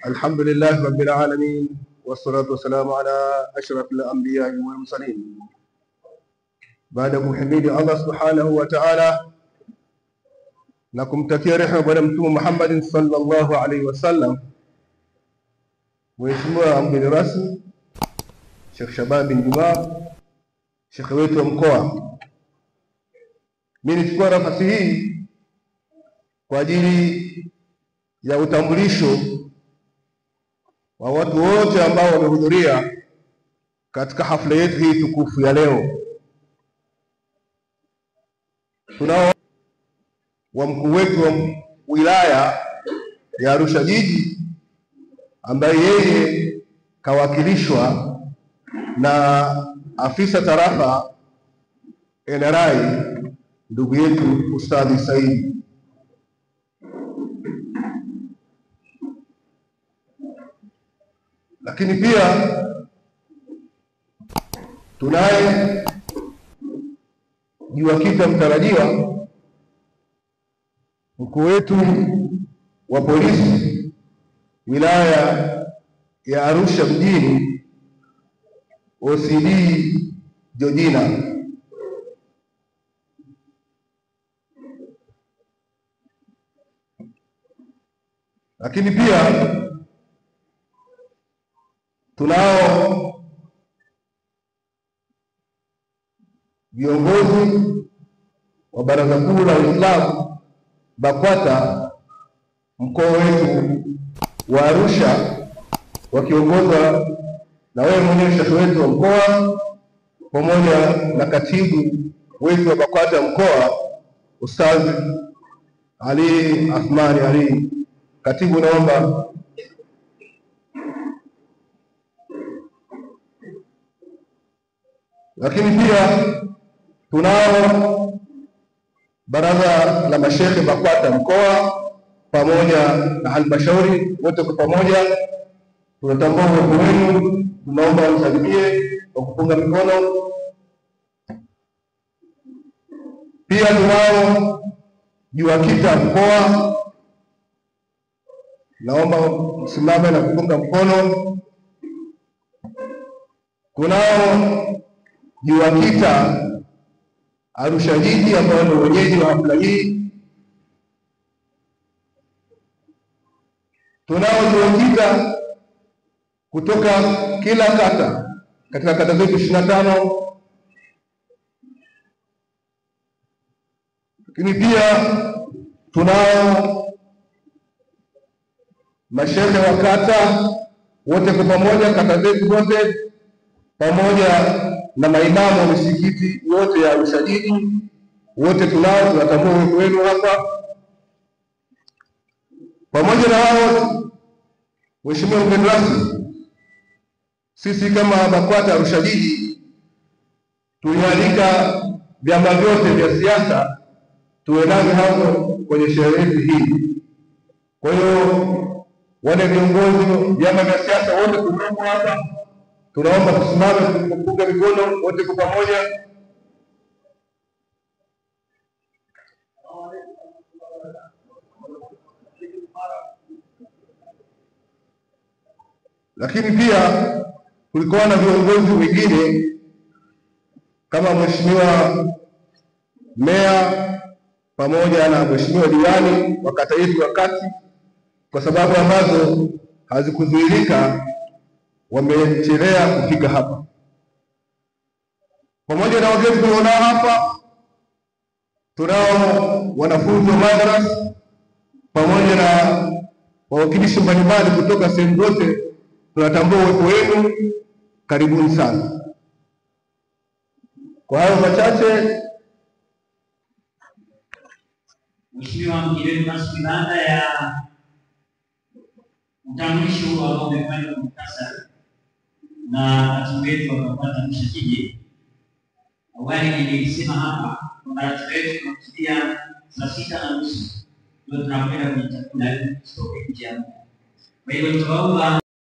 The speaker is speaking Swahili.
الحمد لله رب العالمين والصلاة والسلام على أشرف الأنبياء والمرسلين. بعد محمد الله سبحانه وتعالى نكمتكي رحمة بنمتم محمد صلى الله عليه وسلم. Mheshimiwa mgeni rasmi Sheikh Shaban bin Juma, Sheikh wetu wa mkoa, mimi nichukua nafasi hii kwa ajili ya utambulisho wa watu wote ambao wamehudhuria katika hafla yetu hii tukufu ya leo. Tunao wa mkuu wetu wa wilaya ya Arusha jiji ambaye yeye kawakilishwa na afisa tarafa NRI ndugu yetu Ustadhi Said. Lakini pia tunaye juakita mtarajiwa mkuu wetu wa polisi wilaya ya Arusha mjini OCD Georgina. Lakini pia tunao viongozi wa Baraza Kuu la Uislamu BAKWATA mkoa wetu wa Arusha wakiongozwa na wewe mwenyewe Sheikh wetu wa mkoa pamoja na katibu wetu wa BAKWATA mkoa Ustadh Ali Athmani Ali. Katibu, naomba. Lakini pia tunao baraza la mashekhe BAKWATA mkoa pamoja na halmashauri, wote kwa pamoja tunatambua uwepo wenu, tunaomba msaidie kwa kupunga mikono. Pia tunao juakita mkoa, naomba msimame na kupunga mkono. Kunao juakita Arusha jiji ambao ndio wenyeji wa hafla hii. Tunao juakita kutoka kila kata katika kata zetu 25. Lakini pia tunao mashehe wa kata wote kwa pamoja, kata zetu zote, pamoja na maimamu wa misikiti yote ya Arusha jiji, wote tunao, tunatambua uwepo wenu hapa. Pamoja na hao, Mheshimiwa mgeni rasmi, sisi kama BAKWATA Arusha jiji tulialika vyama vyote vya siasa tuwe navyo hapo kwenye sherehe hii. Kwa hiyo wale viongozi vyama vya siasa wote tulioko hapa, tunaomba tusimame kupunga mikono wote kwa pamoja. Lakini pia kulikuwa na viongozi wengine kama Mheshimiwa Meya pamoja na Mheshimiwa Diwani wa kata yetu ya Kati, kwa sababu ambazo hazikuzuilika wamechelea kufika hapa. Pamoja na wageni tulionao hapa, tunao wanafunzi wa madrasa pamoja na wawakilishi mbalimbali kutoka sehemu zote. Tunatambua uwepo wenu, karibuni sana. Kwa hayo machache, Mheshimiwa mgeni rasmi, baada ya utambulisho ambao umefanywa kwa muhtasari na katibu wetu wa BAKWATA Arusha jiji, awali nilisema hapa kwamba ratiba yetu tunakusudia saa 6:30 ndio tunakwenda kwenye chakula stoke nje. Kwa hiyo tunaomba